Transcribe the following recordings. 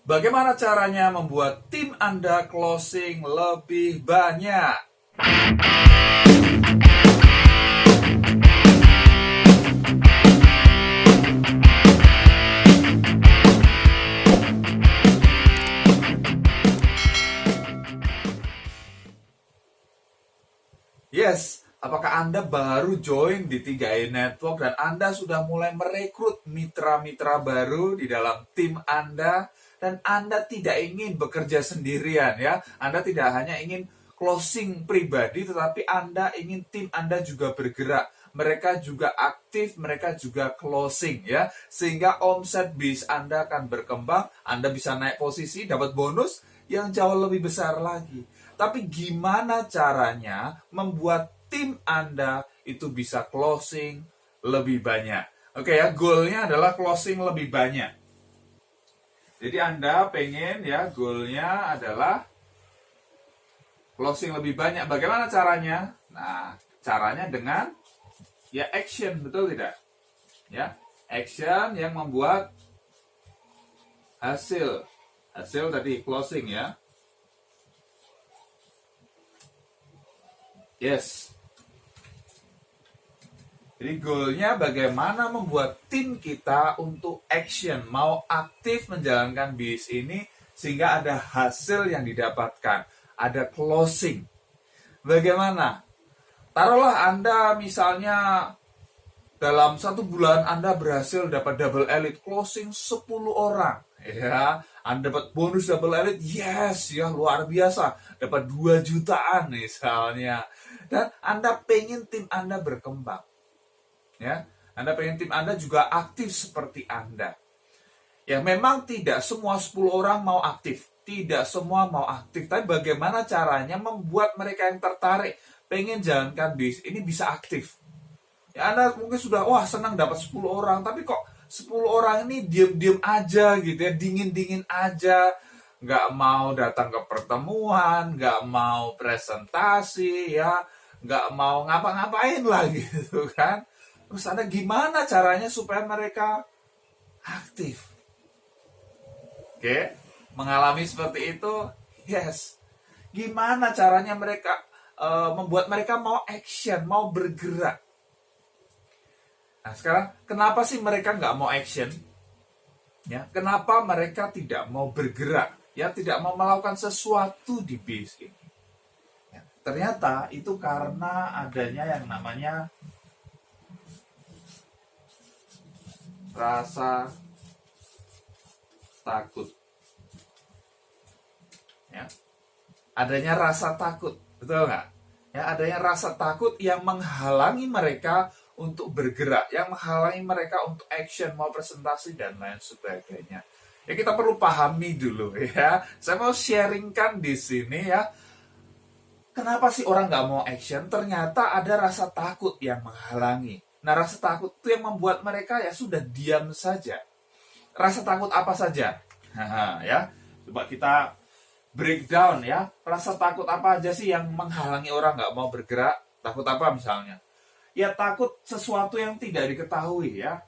Bagaimana caranya membuat tim Anda closing lebih banyak? Yes, apakah Anda baru join di 3i Network dan Anda sudah mulai merekrut mitra-mitra baru di dalam tim Anda dan Anda tidak ingin bekerja sendirian ya. Anda tidak hanya ingin closing pribadi tetapi Anda ingin tim Anda juga bergerak. Mereka juga aktif, mereka juga closing ya. Sehingga omset bis Anda akan berkembang, Anda bisa naik posisi, dapat bonus yang jauh lebih besar lagi. Tapi gimana caranya membuat tim Anda itu bisa closing lebih banyak? Oke ya, goalnya adalah closing lebih banyak. Jadi Anda pengen ya, goalnya adalah closing lebih banyak. Bagaimana caranya? Nah, caranya dengan ya action, betul tidak? Ya, action yang membuat hasil. Hasil tadi closing ya. Yes. Jadi goalnya bagaimana membuat tim kita untuk action, mau aktif menjalankan bis ini sehingga ada hasil yang didapatkan, ada closing. Bagaimana? Taruhlah Anda misalnya dalam 1 bulan Anda berhasil dapat double elite closing 10 orang. Ya, Anda dapat bonus double elite, yes, ya luar biasa, dapat 2 jutaan misalnya. Dan Anda pengen tim Anda berkembang. Ya, Anda pengen tim Anda juga aktif seperti Anda. Ya, memang tidak semua 10 orang mau aktif. Tidak semua mau aktif, tapi bagaimana caranya membuat mereka yang tertarik pengen jalankan bis ini bisa aktif. Ya, Anda mungkin sudah wah senang dapat 10 orang, tapi kok 10 orang ini diem-diem aja gitu ya, dingin-dingin aja, nggak mau datang ke pertemuan, nggak mau presentasi ya, nggak mau ngapa-ngapain lah gitu kan. Terus Anda gimana caranya supaya mereka aktif? Oke, mengalami seperti itu, yes. Gimana caranya mereka membuat mereka mau action, mau bergerak? Nah, sekarang kenapa sih mereka nggak mau action? Ya, kenapa mereka tidak mau bergerak? Ya, tidak mau melakukan sesuatu di bis ini. Ya, ternyata itu karena adanya yang namanya rasa takut. Ya, adanya rasa takut, betul nggak? Ya, adanya rasa takut yang menghalangi mereka untuk bergerak, yang menghalangi mereka untuk action, mau presentasi dan lain sebagainya. Ya, kita perlu pahami dulu ya. Saya mau sharingkan di sini ya. Kenapa sih orang nggak mau action? Ternyata ada rasa takut yang menghalangi. Nah, rasa takut itu yang membuat mereka ya sudah diam saja. Rasa takut apa saja? Ya, coba kita breakdown ya. Rasa takut apa aja sih yang menghalangi orang nggak mau bergerak? Takut apa misalnya? Ya takut sesuatu yang tidak diketahui ya.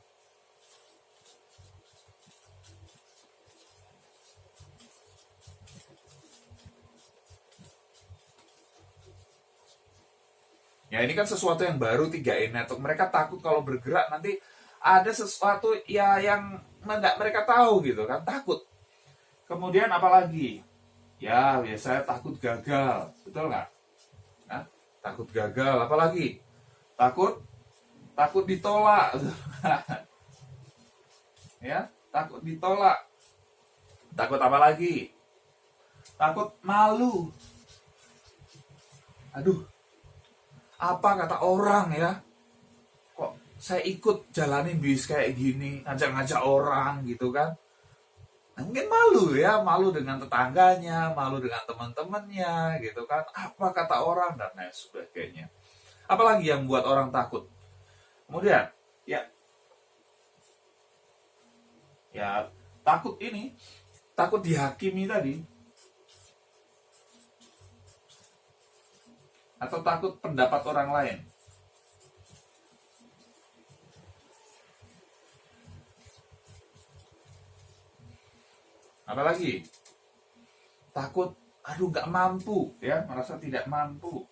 Ya ini kan sesuatu yang baru 3i Network. Mereka takut kalau bergerak nanti ada sesuatu ya yang nggak mereka tahu gitu kan. Takut. Kemudian apalagi? Ya biasanya takut gagal. Betul nggak? Nah, takut gagal. Apalagi? Takut ditolak. Ya, takut ditolak. Takut apa lagi? Takut malu. Aduh, apa kata orang ya? Kok saya ikut jalanin bis kayak gini, ngajak-ngajak orang gitu kan? Nah, mungkin malu ya, malu dengan tetangganya, malu dengan teman-temannya gitu kan? Apa kata orang dan lain sebagainya. Apalagi yang buat orang takut? Kemudian, ya takut ini, takut dihakimi tadi, atau takut pendapat orang lain. Apalagi takut, aduh nggak mampu, ya, merasa tidak mampu,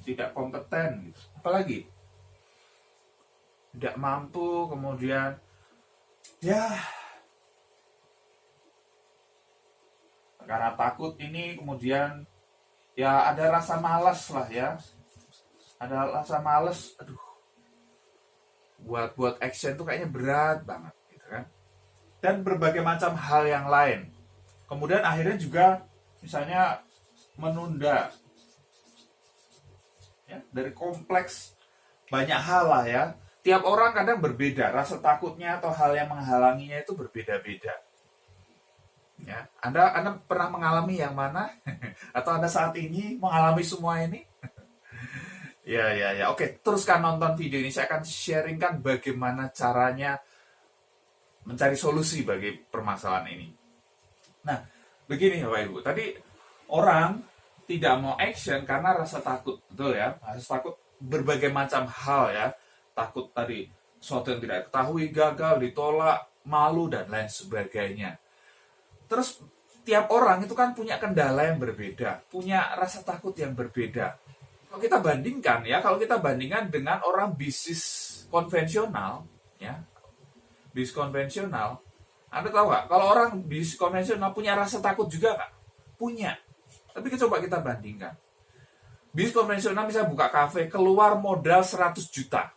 tidak kompeten, gitu. Apalagi tidak mampu, kemudian ya karena takut ini kemudian ya ada rasa malas lah ya, ada rasa malas, aduh buat action tuh kayaknya berat banget gitu kan, dan berbagai macam hal yang lain. Kemudian akhirnya juga misalnya menunda, ya, dari kompleks banyak hal lah ya. Tiap orang kadang berbeda, rasa takutnya atau hal yang menghalanginya itu berbeda-beda. Ya, Anda pernah mengalami yang mana? Atau Anda saat ini mengalami semua ini? Ya. Oke, teruskan nonton video ini. Saya akan sharingkan bagaimana caranya mencari solusi bagi permasalahan ini. Nah, begini Bapak Ibu. Tadi orang tidak mau action karena rasa takut, betul ya? Rasa takut berbagai macam hal ya. Takut tadi sesuatu yang tidak ketahui, gagal, ditolak, malu dan lain sebagainya. Terus tiap orang itu kan punya kendala yang berbeda, punya rasa takut yang berbeda. Kalau kita bandingkan ya, kalau kita bandingkan dengan orang bisnis konvensional, ya, bisnis konvensional, Anda tahu nggak? Kalau orang bisnis konvensional punya rasa takut juga nggak? Punya. Tapi coba kita bandingkan. Bisnis konvensional bisa buka kafe, keluar modal 100 juta.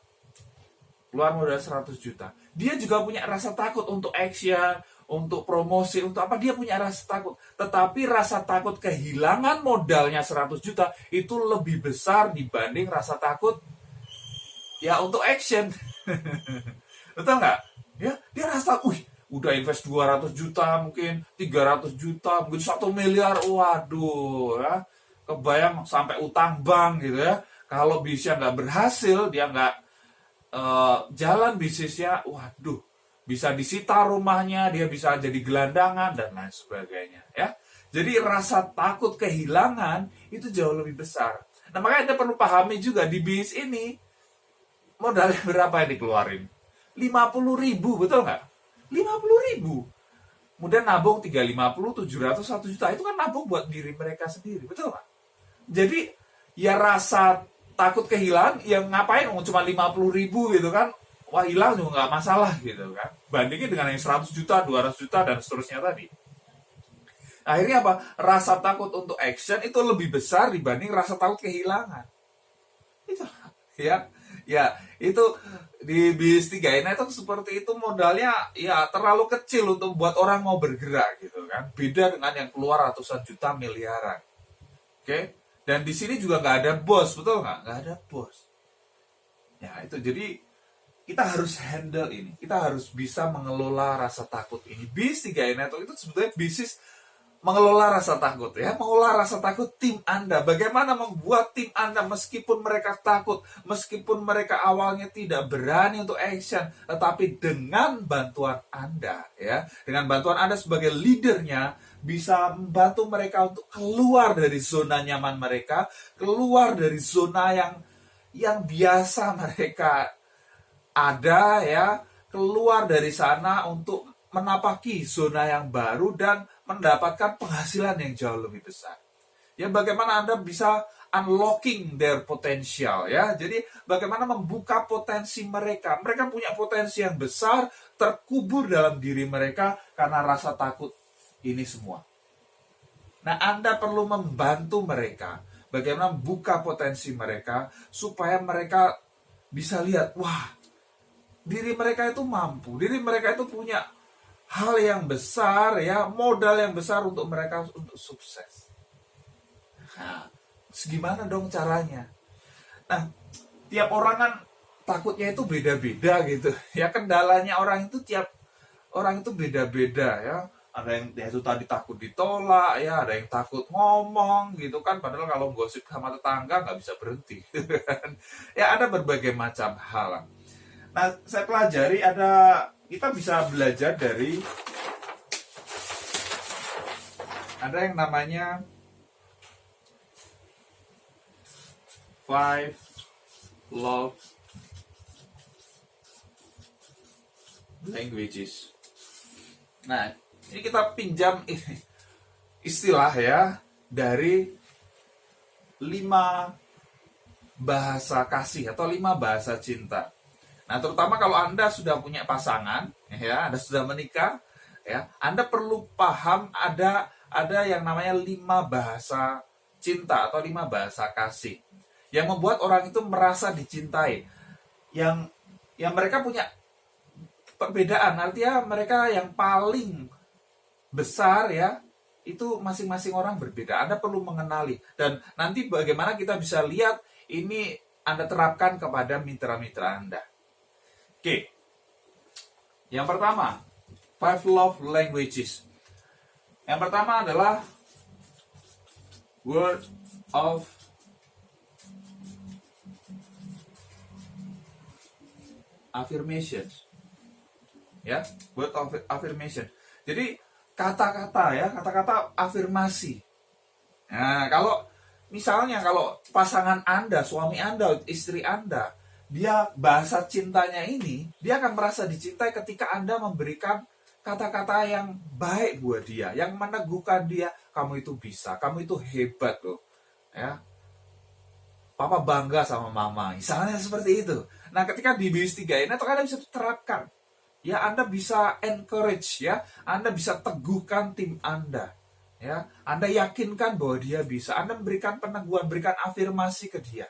Keluar modal 100 juta. Dia juga punya rasa takut untuk action, untuk promosi, untuk apa, dia punya rasa takut. Tetapi rasa takut kehilangan modalnya 100 juta itu lebih besar dibanding rasa takut ya untuk action. Betul nggak? Dia rasa, udah invest 200 juta, mungkin 300 juta, mungkin 1 miliar, waduh ya. Kebayang sampai utang bank gitu ya. Kalau bisnisnya nggak berhasil, dia nggak jalan bisnisnya, waduh, bisa disita rumahnya, dia bisa jadi gelandangan dan lain sebagainya ya. Jadi rasa takut kehilangan itu jauh lebih besar. Nah, makanya Anda perlu pahami juga di bisnis ini modalnya berapa yang dikeluarin? 50.000, betul nggak? 50.000. Kemudian nabung 350, 700, 1 juta, itu kan nabung buat diri mereka sendiri, betul nggak? Jadi ya rasa takut kehilangan, yang ngapain cuma 50.000 gitu kan, wah hilang juga nggak masalah gitu kan, bandingin dengan yang 100 juta, 200 juta dan seterusnya tadi. Akhirnya apa? Rasa takut untuk action itu lebih besar dibanding rasa takut kehilangan. Itu ya itu di bis 3 ini itu seperti itu, modalnya ya terlalu kecil untuk buat orang mau bergerak gitu kan, beda dengan yang keluar ratusan juta, miliaran. Oke. Dan di sini juga nggak ada bos, betul nggak? Nggak ada bos. Ya itu, jadi kita harus handle ini. Kita harus bisa mengelola rasa takut ini. Bis 3 ini itu sebetulnya bisnis mengelola rasa takut ya. Mengelola rasa takut tim Anda. Bagaimana membuat tim Anda meskipun mereka takut, meskipun mereka awalnya tidak berani untuk action, tetapi dengan bantuan Anda ya, dengan bantuan Anda sebagai leadernya, bisa membantu mereka untuk keluar dari zona nyaman mereka, keluar dari zona yang biasa mereka ada ya, keluar dari sana untuk menapaki zona yang baru dan mendapatkan penghasilan yang jauh lebih besar. Ya, bagaimana Anda bisa unlocking their potential ya. Jadi bagaimana membuka potensi mereka. Mereka punya potensi yang besar terkubur dalam diri mereka karena rasa takut ini semua. Nah, Anda perlu membantu mereka bagaimana membuka potensi mereka supaya mereka bisa lihat, wah, diri mereka itu mampu, diri mereka itu punya hal yang besar ya, modal yang besar untuk mereka untuk sukses. Nah, gimana dong caranya? Nah, tiap orang kan takutnya itu beda-beda gitu. Ya, kendalanya orang itu, tiap orang itu beda-beda ya. Ada yang ya itu tadi takut ditolak ya, ada yang takut ngomong gitu kan, padahal kalau gosip sama tetangga nggak bisa berhenti. Ya, ada berbagai macam hal. Nah, saya pelajari kita bisa belajar dari ada yang namanya 5 Love languages. Nah, ini kita pinjam istilah ya dari 5 bahasa kasih atau 5 bahasa cinta. Nah, terutama kalau Anda sudah punya pasangan, ya, Anda sudah menikah, ya, Anda perlu paham ada yang namanya 5 bahasa cinta atau 5 bahasa kasih yang membuat orang itu merasa dicintai. Yang mereka punya perbedaan, artinya mereka yang paling besar ya, itu masing-masing orang berbeda. Anda perlu mengenali dan nanti bagaimana kita bisa lihat ini Anda terapkan kepada mitra-mitra Anda. Oke. Yang pertama, 5 love languages. Yang pertama adalah word of affirmation. Ya, word of affirmation. Jadi kata-kata ya, kata-kata afirmasi. Nah, kalau misalnya kalau pasangan Anda, suami Anda, istri Anda, dia bahasa cintanya ini, dia akan merasa dicintai ketika Anda memberikan kata-kata yang baik buat dia, yang meneguhkan dia, kamu itu bisa, kamu itu hebat loh. Ya. Papa bangga sama mama, misalnya seperti itu. Nah, ketika di BIS 3 ini, Anda bisa terapkan. Ya, Anda bisa encourage ya, Anda bisa teguhkan tim Anda. Ya, Anda yakinkan bahwa dia bisa. Anda memberikan peneguhan, berikan afirmasi ke dia.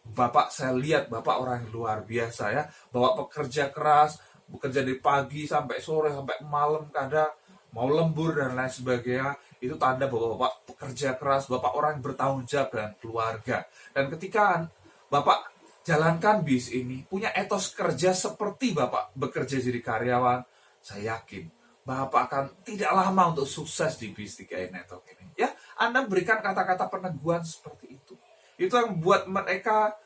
Bapak, saya lihat Bapak orang yang luar biasa ya. Bapak pekerja keras, bekerja dari pagi sampai sore, sampai malam kadang, mau lembur dan lain sebagainya. Itu tanda bahwa Bapak pekerja keras, Bapak orang yang bertanggung jawab dengan keluarga. Dan ketika Bapak jalankan BIS ini, punya etos kerja seperti Bapak bekerja jadi karyawan, saya yakin Bapak akan tidak lama untuk sukses di BIS 3 Network ini. Ya, Anda berikan kata-kata peneguhan seperti itu. Itu yang membuat mereka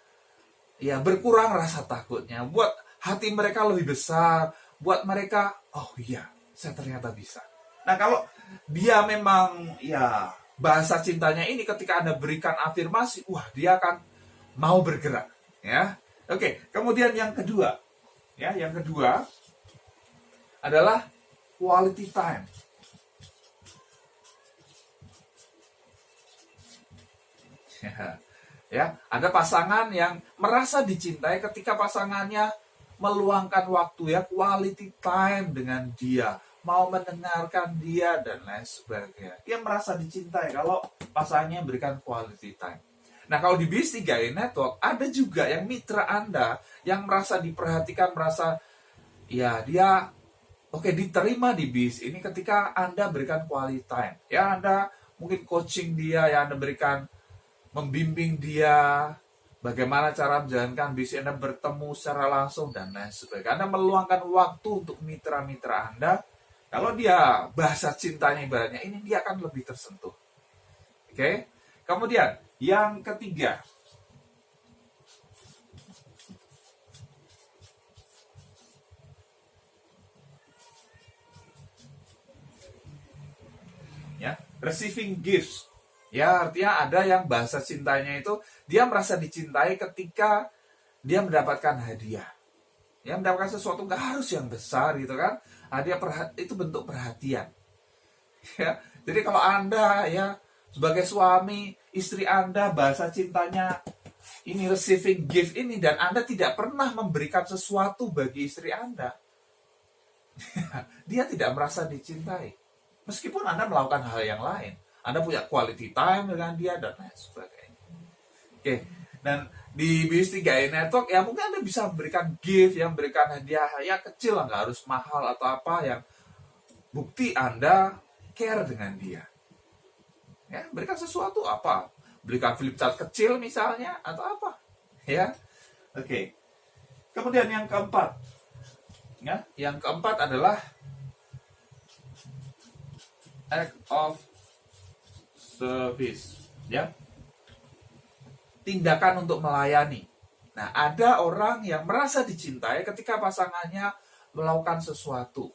ya berkurang rasa takutnya, buat hati mereka lebih besar, buat mereka, oh iya, saya ternyata bisa. Nah, kalau dia memang ya bahasa cintanya ini ketika Anda berikan afirmasi, wah, dia akan mau bergerak. Ya, oke. Kemudian yang kedua, ya, yang kedua adalah quality time. Ya, ada pasangan yang merasa dicintai ketika pasangannya meluangkan waktu ya, quality time dengan dia, mau mendengarkan dia dan lain sebagainya. Dia merasa dicintai kalau pasangannya memberikan quality time. Nah, kalau di BIS 3 Network, ada juga yang mitra Anda yang merasa diperhatikan, merasa ya dia oke, diterima di BIS ini ketika Anda berikan quality time. Ya, Anda mungkin coaching dia, ya Anda berikan membimbing dia bagaimana cara menjalankan BIS, Anda bertemu secara langsung dan lain sebagainya. Anda meluangkan waktu untuk mitra-mitra Anda. Kalau dia bahasa cintanya ibaratnya ini, dia akan lebih tersentuh. Oke. Kemudian yang ketiga, ya, receiving gifts. Ya, artinya ada yang bahasa cintanya itu dia merasa dicintai ketika dia mendapatkan hadiah. Ya, mendapatkan sesuatu nggak harus yang besar gitu kan. Hadiah itu bentuk perhatian. Ya, jadi kalau Anda ya sebagai suami, istri Anda bahasa cintanya ini receiving gift ini dan Anda tidak pernah memberikan sesuatu bagi istri Anda, dia tidak merasa dicintai. Meskipun Anda melakukan hal yang lain, Anda punya quality time dengan dia dan lain sebagainya. Oke, dan di BIS 3 Network ya mungkin Anda bisa memberikan gift, yang memberikan hadiah ya kecil lah, nggak harus mahal atau apa, yang bukti Anda care dengan dia. Ya, berikan sesuatu apa? Berikan flip chart kecil misalnya atau apa? Ya. Oke. Kemudian yang keempat. Ya, yang keempat adalah act of service. Ya. Tindakan untuk melayani. Nah, ada orang yang merasa dicintai ketika pasangannya melakukan sesuatu.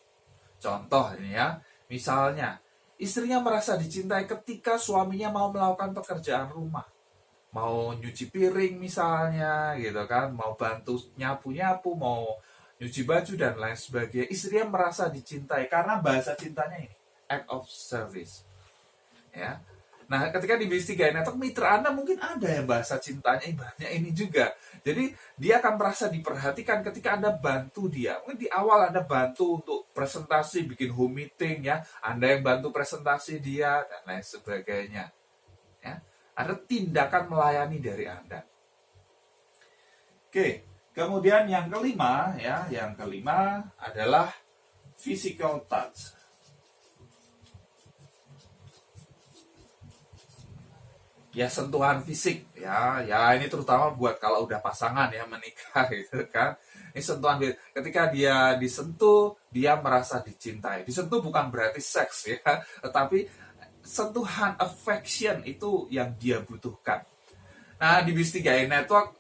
Contoh ini ya, misalnya istrinya merasa dicintai ketika suaminya mau melakukan pekerjaan rumah. Mau nyuci piring misalnya gitu kan, mau bantu nyapu-nyapu, mau nyuci baju dan lain sebagainya. Istrinya merasa dicintai karena bahasa cintanya ini act of service. Ya. Nah, ketika di bisnis 3 network, mitra Anda mungkin ada yang bahasa cintanya ibaratnya ini juga. Jadi, dia akan merasa diperhatikan ketika Anda bantu dia. Mungkin di awal Anda bantu untuk presentasi, bikin home meeting, ya. Anda yang bantu presentasi dia, dan lain sebagainya. Ya. Ada tindakan melayani dari Anda. Oke, kemudian yang kelima, ya, yang kelima adalah physical touch. Ya, sentuhan fisik, ya ini terutama buat kalau udah pasangan ya, menikah gitu kan. Ini sentuhan fisik. Ketika dia disentuh, dia merasa dicintai. Disentuh bukan berarti seks ya, tetapi sentuhan affection itu yang dia butuhkan. Nah, di bis 3 network,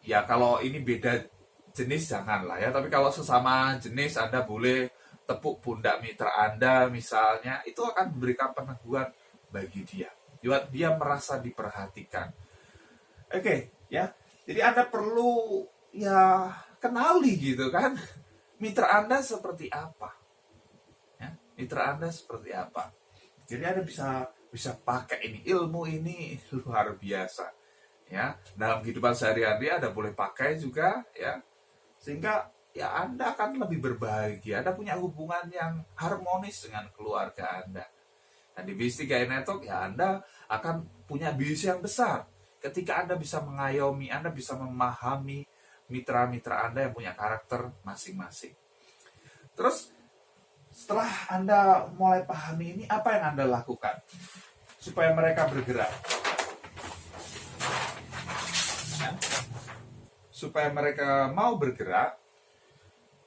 ya kalau ini beda jenis janganlah ya, tapi kalau sesama jenis Anda boleh tepuk pundak mitra Anda misalnya, itu akan memberikan peneguhan bagi dia. Dia merasa diperhatikan. Oke, ya. Jadi Anda perlu ya kenali gitu kan, mitra Anda seperti apa. Ya, mitra Anda seperti apa. Jadi Anda bisa pakai ini, ilmu ini luar biasa. Ya, dalam kehidupan sehari-hari Anda boleh pakai juga ya. Sehingga ya Anda akan lebih berbahagia. Anda punya hubungan yang harmonis dengan keluarga Anda. Dan di bisnis 3 network ya Anda akan punya bisnis yang besar. Ketika Anda bisa mengayomi, Anda bisa memahami mitra-mitra Anda yang punya karakter masing-masing. Terus setelah Anda mulai pahami ini, apa yang Anda lakukan supaya mereka bergerak? Ya. Supaya mereka mau bergerak,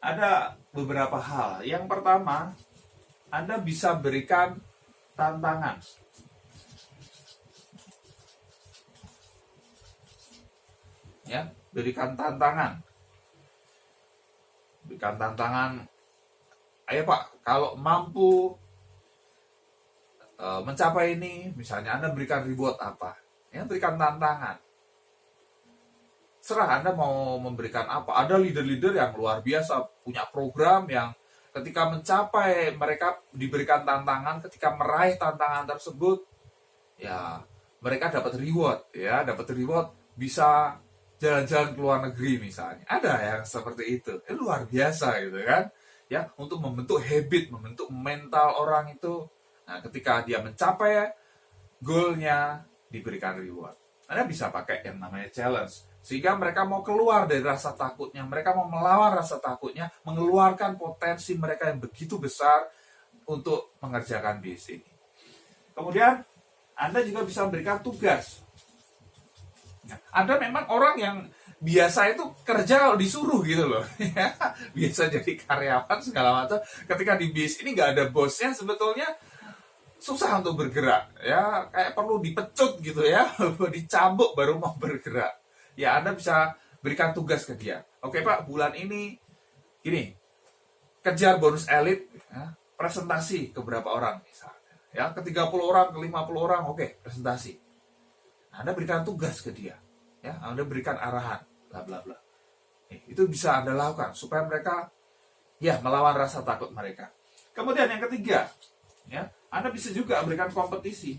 ada beberapa hal. Yang pertama, Anda bisa berikan tantangan. Ya, berikan tantangan. Berikan tantangan. Ayo Pak, kalau mampu mencapai ini, misalnya Anda berikan reward apa? Ya, berikan tantangan. Serah Anda mau memberikan apa. Ada leader-leader yang luar biasa, punya program yang ketika mencapai, mereka diberikan tantangan, ketika meraih tantangan tersebut, ya mereka dapat reward, ya dapat reward, bisa jalan-jalan ke luar negeri misalnya. Ada yang seperti itu, luar biasa gitu kan, ya untuk membentuk habit, membentuk mental orang itu. Nah, ketika dia mencapai goalnya, diberikan reward. Anda bisa pakai yang namanya challenge, sehingga mereka mau keluar dari rasa takutnya, mereka mau melawan rasa takutnya, mengeluarkan potensi mereka yang begitu besar untuk mengerjakan bisnis ini. Kemudian, Anda juga bisa memberikan tugas. Anda memang orang yang biasa itu kerja kalau disuruh gitu loh. Biasa jadi karyawan segala macam. Ketika di bisnis ini nggak ada bosnya, sebetulnya susah untuk bergerak. Ya, kayak perlu dipecut gitu ya, dicambuk baru mau bergerak. Ya, Anda bisa berikan tugas ke dia. Oke Pak, bulan ini kejar bonus elit, ya, presentasi ke berapa orang misalnya. Ya, ke 30 orang, ke 50 orang, oke, presentasi. Anda berikan tugas ke dia. Ya, Anda berikan arahan, bla bla bla. Itu bisa Anda lakukan supaya mereka ya melawan rasa takut mereka. Kemudian yang ketiga, ya, Anda bisa juga berikan kompetisi.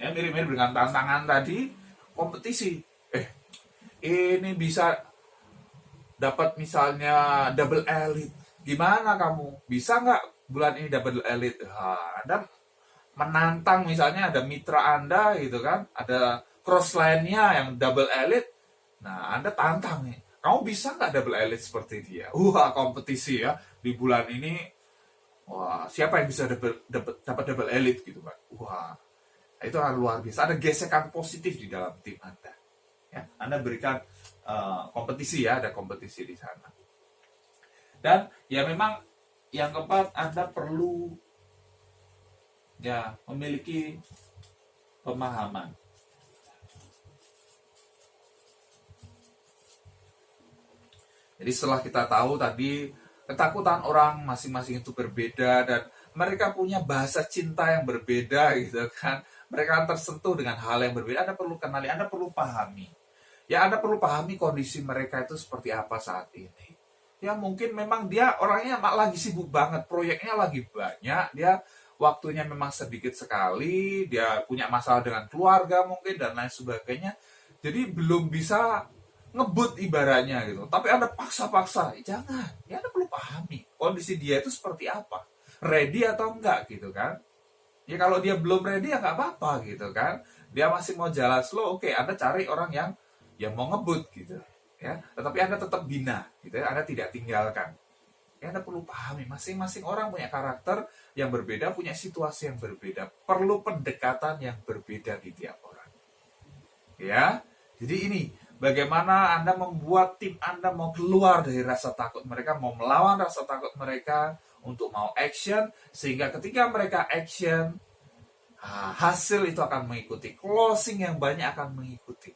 Ya, mirip-mirip dengan tantangan tadi, kompetisi. Ini bisa dapat misalnya double elite. Gimana kamu? Bisa nggak bulan ini double elite? Anda menantang misalnya ada mitra Anda gitu kan, ada cross line-nya yang double elite. Nah, Anda tantang nih. Kamu bisa nggak double elite seperti dia? Kompetisi ya. Di bulan ini, siapa yang bisa dapat double elite gitu kan? Itu luar biasa. Ada gesekan positif di dalam tim Anda. Ya, Anda berikan kompetisi ya, ada kompetisi di sana. Dan ya memang yang keempat, Anda perlu ya memiliki pemahaman. Jadi setelah kita tahu tadi ketakutan orang masing-masing itu berbeda dan mereka punya bahasa cinta yang berbeda gitu kan. Mereka tersentuh dengan hal yang berbeda. Anda perlu kenali, Anda perlu pahami. Ya Anda perlu pahami kondisi mereka itu seperti apa saat ini. Ya mungkin memang dia orangnya lagi sibuk banget, proyeknya lagi banyak, dia waktunya memang sedikit sekali, dia punya masalah dengan keluarga mungkin dan lain sebagainya. Jadi belum bisa ngebut ibaratnya gitu. Tapi Anda paksa-paksa, jangan. Ya Anda perlu pahami kondisi dia itu seperti apa. Ready atau enggak gitu kan. Ya kalau dia belum ready ya nggak apa-apa gitu kan. Dia masih mau jalan slow, oke, Anda cari orang yang mau ngebut gitu. Ya, tetapi Anda tetap bina gitu ya. Anda tidak tinggalkan. Ya, Anda perlu pahami masing-masing orang punya karakter yang berbeda, punya situasi yang berbeda, perlu pendekatan yang berbeda di tiap orang. Ya. Jadi ini bagaimana Anda membuat tim Anda mau keluar dari rasa takut mereka, mau melawan rasa takut mereka untuk mau action, sehingga ketika mereka action, hasil itu akan mengikuti, closing yang banyak akan mengikuti.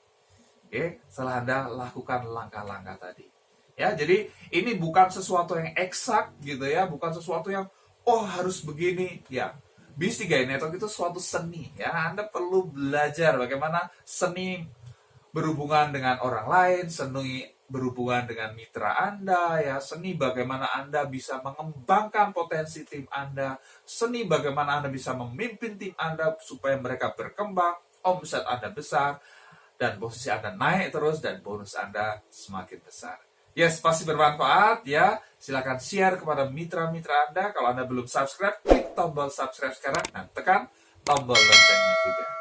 Oke, setelah Anda lakukan langkah-langkah tadi. Ya, jadi ini bukan sesuatu yang eksak gitu ya, bukan sesuatu yang harus begini ya. Bis 3 Network itu suatu seni ya. Anda perlu belajar bagaimana seni berhubungan dengan orang lain, seni berhubungan dengan mitra Anda, ya, seni bagaimana Anda bisa mengembangkan potensi tim Anda, seni bagaimana Anda bisa memimpin tim Anda supaya mereka berkembang, omset Anda besar, dan posisi Anda naik terus, dan bonus Anda semakin besar. Yes, pasti bermanfaat ya. Silakan share kepada mitra-mitra Anda. Kalau Anda belum subscribe, klik tombol subscribe sekarang dan tekan tombol loncengnya juga.